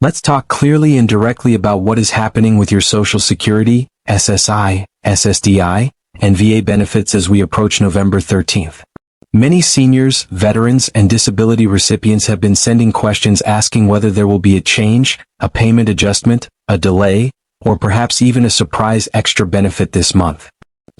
Let's talk clearly and directly about what is happening with your Social Security, SSI, SSDI, and VA benefits as we approach November 13th. Many seniors, veterans, and disability recipients have been sending questions asking whether there will be a change, a payment adjustment, a delay, or perhaps even a surprise extra benefit this month.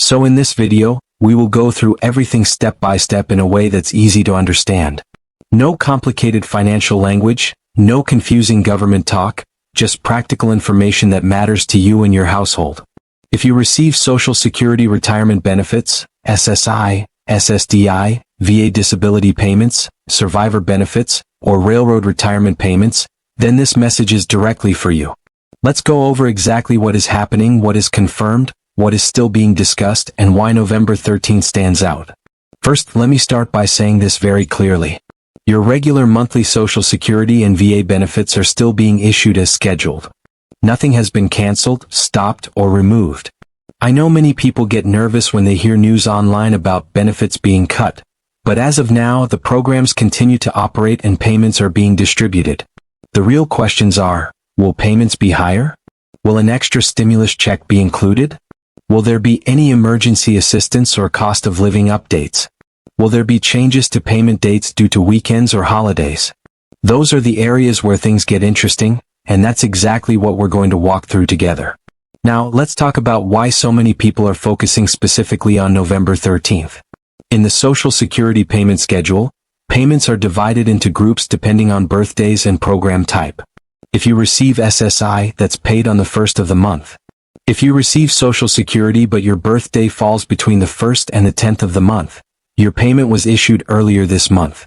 So in this video, we will go through everything step by step in a way that's easy to understand. No complicated financial language, no confusing government talk, just practical information that matters to you and your household. If you receive Social Security retirement benefits, SSI, SSDI, VA disability payments, survivor benefits, or railroad retirement payments, then this message is directly for you. Let's go over exactly what is happening, what is confirmed, what is still being discussed, and why November 13th stands out. First, let me start by saying this very clearly. Your regular monthly Social Security and VA benefits are still being issued as scheduled. Nothing has been canceled, stopped, or removed. I know many people get nervous when they hear news online about benefits being cut, but as of now, the programs continue to operate and payments are being distributed. The real questions are, will payments be higher? Will an extra stimulus check be included? Will there be any emergency assistance or cost of living updates? Will there be changes to payment dates due to weekends or holidays? Those are the areas where things get interesting, and that's exactly what we're going to walk through together. Now, let's talk about why so many people are focusing specifically on November 13th. In the Social Security payment schedule, payments are divided into groups depending on birthdays and program type. If you receive SSI, that's paid on the 1st of the month. If you receive Social Security but your birthday falls between the 1st and the 10th of the month, your payment was issued earlier this month.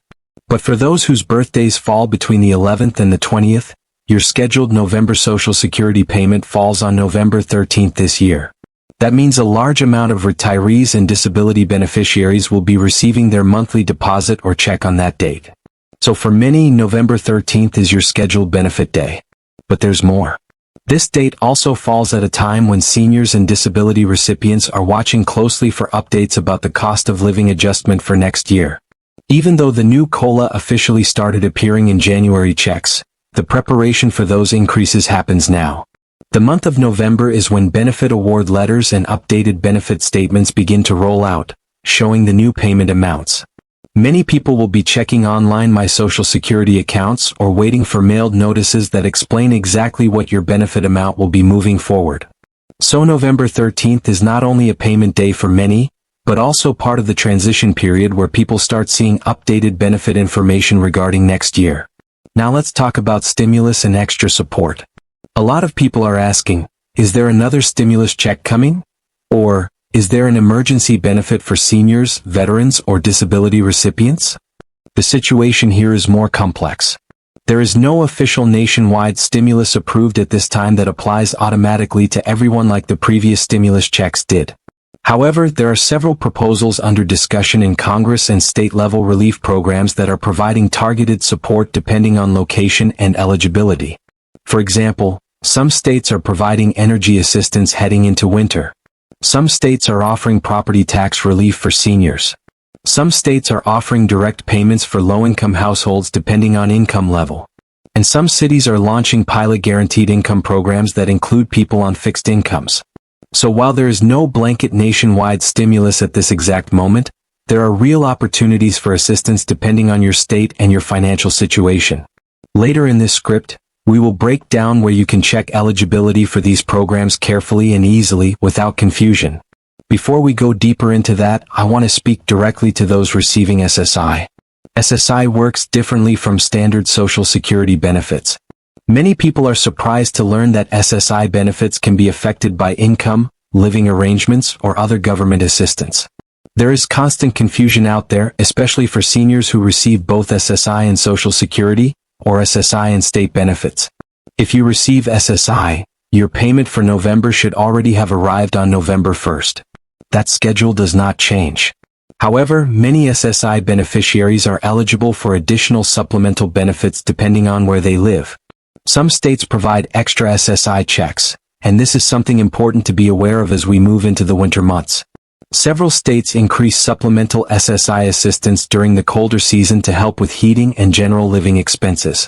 But for those whose birthdays fall between the 11th and the 20th, your scheduled November Social Security payment falls on November 13th this year. That means a large amount of retirees and disability beneficiaries will be receiving their monthly deposit or check on that date. So for many, November 13th is your scheduled benefit day. But there's more. This date also falls at a time when seniors and disability recipients are watching closely for updates about the cost of living adjustment for next year. Even though the new COLA officially started appearing in January checks, the preparation for those increases happens now. The month of November is when benefit award letters and updated benefit statements begin to roll out, showing the new payment amounts. Many people will be checking online My Social Security accounts or waiting for mailed notices that explain exactly what your benefit amount will be moving forward. So November 13th is not only a payment day for many, but also part of the transition period where people start seeing updated benefit information regarding next year. Now let's talk about stimulus and extra support. A lot of people are asking, is there another stimulus check coming? Or, is there an emergency benefit for seniors, veterans, or disability recipients? The situation here is more complex. There is no official nationwide stimulus approved at this time that applies automatically to everyone like the previous stimulus checks did. However, there are several proposals under discussion in Congress and state-level relief programs that are providing targeted support depending on location and eligibility. For example, some states are providing energy assistance heading into winter. Some states are offering property tax relief for seniors. Some states are offering direct payments for low-income households depending on income level. And some cities are launching pilot guaranteed income programs that include people on fixed incomes. So while there is no blanket nationwide stimulus at this exact moment, there are real opportunities for assistance depending on your state and your financial situation. Later in this script, we will break down where you can check eligibility for these programs carefully and easily without confusion. Before we go deeper into that, I want to speak directly to those receiving SSI. SSI works differently from standard Social Security benefits. Many people are surprised to learn that SSI benefits can be affected by income, living arrangements, or other government assistance. There is constant confusion out there, especially for seniors who receive both SSI and Social Security, or SSI and state benefits. If you receive SSI, your payment for November should already have arrived on November 1st. That schedule does not change. However, many SSI beneficiaries are eligible for additional supplemental benefits depending on where they live. Some states provide extra SSI checks, and this is something important to be aware of as we move into the winter months. Several states increase supplemental SSI assistance during the colder season to help with heating and general living expenses.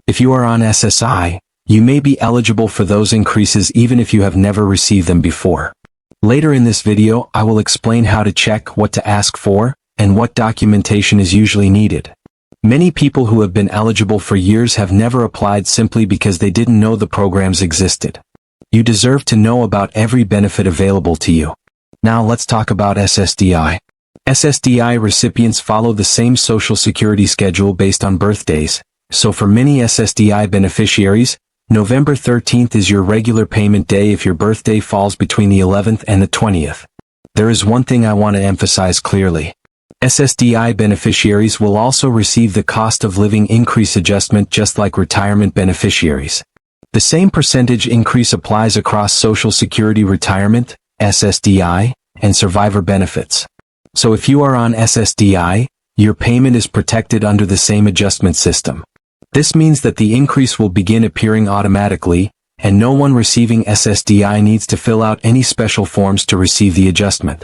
If you are on SSI, You may be eligible for those increases even if you have never received them before. Later in this video, I will explain how to check, what to ask for, and what documentation is usually needed. Many people who have been eligible for years have never applied simply because they didn't know the programs existed. You deserve to know about every benefit available to you. Now let's talk about SSDI. SSDI recipients follow the same Social Security schedule based on birthdays, so for many SSDI beneficiaries, November 13th is your regular payment day if your birthday falls between the 11th and the 20th. There is one thing I want to emphasize clearly. SSDI beneficiaries will also receive the cost of living increase adjustment just like retirement beneficiaries. The same percentage increase applies across Social Security retirement, SSDI, and survivor benefits. So if you are on SSDI, your payment is protected under the same adjustment system. This means that the increase will begin appearing automatically, and no one receiving SSDI needs to fill out any special forms to receive the adjustment.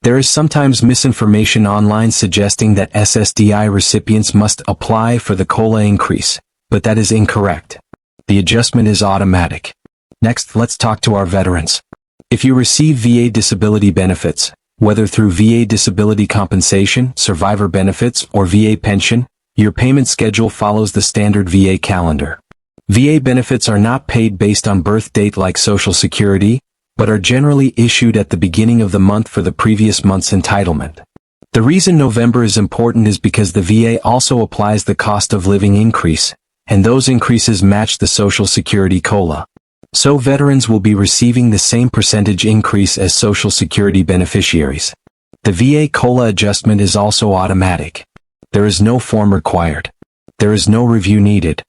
There is sometimes misinformation online suggesting that SSDI recipients must apply for the COLA increase, but that is incorrect. The adjustment is automatic. Next, let's talk to our veterans. If you receive VA disability benefits, whether through VA disability compensation, survivor benefits, or VA pension, your payment schedule follows the standard VA calendar. VA benefits are not paid based on birth date like Social Security, but are generally issued at the beginning of the month for the previous month's entitlement. The reason November is important is because the VA also applies the cost of living increase, and those increases match the Social Security COLA. So veterans will be receiving the same percentage increase as Social Security beneficiaries. The VA COLA adjustment is also automatic. There is no form required. There is no review needed.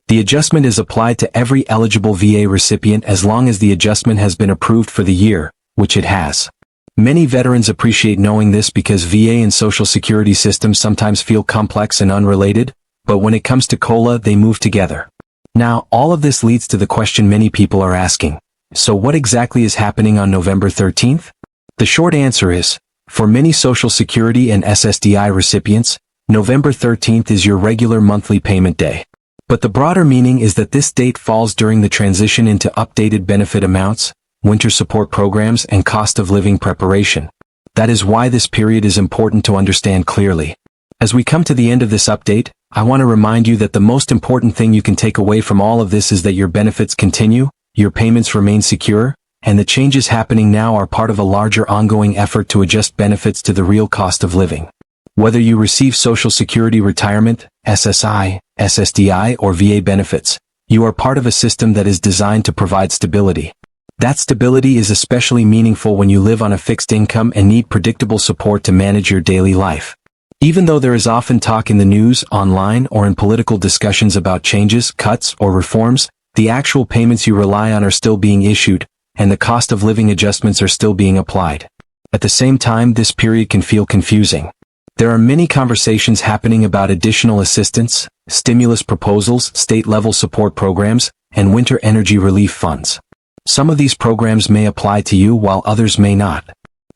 The adjustment is applied to every eligible VA recipient as long as the adjustment has been approved for the year, which it has. Many veterans appreciate knowing this because VA and Social Security systems sometimes feel complex and unrelated, but when it comes to COLA, they move together. Now, all of this leads to the question many people are asking. So what exactly is happening on November 13th? The short answer is, for many Social Security and SSDI recipients, November 13th is your regular monthly payment day. But the broader meaning is that this date falls during the transition into updated benefit amounts, winter support programs, and cost of living preparation. That is why this period is important to understand clearly. As we come to the end of this update, I want to remind you that the most important thing you can take away from all of this is that your benefits continue, your payments remain secure, and the changes happening now are part of a larger ongoing effort to adjust benefits to the real cost of living. Whether you receive Social Security retirement, SSI, SSDI, or VA benefits, you are part of a system that is designed to provide stability. That stability is especially meaningful when you live on a fixed income and need predictable support to manage your daily life. Even though there is often talk in the news, online, or in political discussions about changes, cuts, or reforms, the actual payments you rely on are still being issued, and the cost of living adjustments are still being applied. At the same time, this period can feel confusing. There are many conversations happening about additional assistance, stimulus proposals, state-level support programs, and winter energy relief funds. Some of these programs may apply to you while others may not.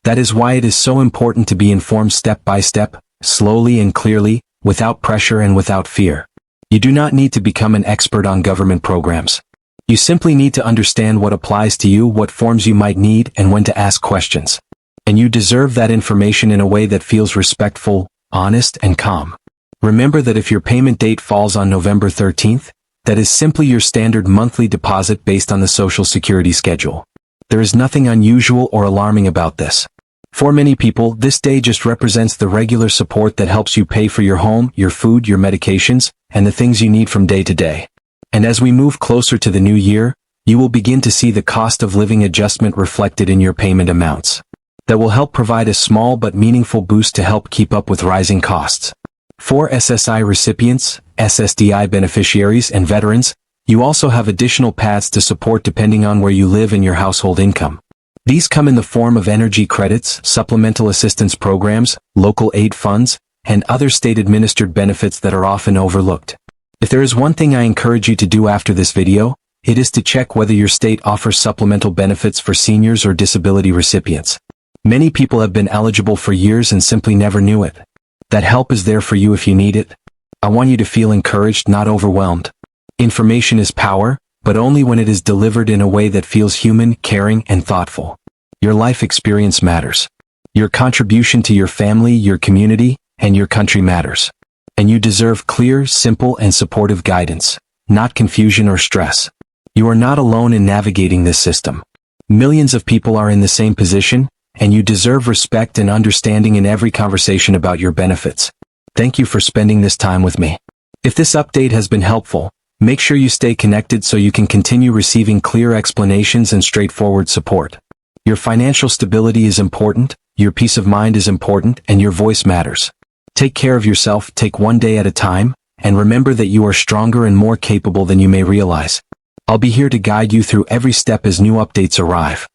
That is why it is so important to be informed step by step, slowly and clearly, without pressure and without fear. You do not need to become an expert on government programs. You simply need to understand what applies to you, what forms you might need, and when to ask questions. And you deserve that information in a way that feels respectful, honest, and calm. Remember that if your payment date falls on November 13th, that is simply your standard monthly deposit based on the Social Security schedule. There is nothing unusual or alarming about this. For many people, this day just represents the regular support that helps you pay for your home, your food, your medications, and the things you need from day to day. And as we move closer to the new year, you will begin to see the cost of living adjustment reflected in your payment amounts. That will help provide a small but meaningful boost to help keep up with rising costs. For SSI recipients, SSDI beneficiaries, and veterans, you also have additional paths to support depending on where you live and your household income. These come in the form of energy credits, supplemental assistance programs, local aid funds, and other state-administered benefits that are often overlooked. If there is one thing I encourage you to do after this video, it is to check whether your state offers supplemental benefits for seniors or disability recipients. Many people have been eligible for years and simply never knew it. That help is there for you if you need it. I want you to feel encouraged, not overwhelmed. Information is power, but only when it is delivered in a way that feels human, caring, and thoughtful. Your life experience matters. Your contribution to your family, your community, and your country matters. And you deserve clear, simple, and supportive guidance, not confusion or stress. You are not alone in navigating this system. Millions of people are in the same position, and you deserve respect and understanding in every conversation about your benefits. Thank you for spending this time with me. If this update has been helpful, make sure you stay connected so you can continue receiving clear explanations and straightforward support. Your financial stability is important, your peace of mind is important, and your voice matters. Take care of yourself, take one day at a time, and remember that you are stronger and more capable than you may realize. I'll be here to guide you through every step as new updates arrive.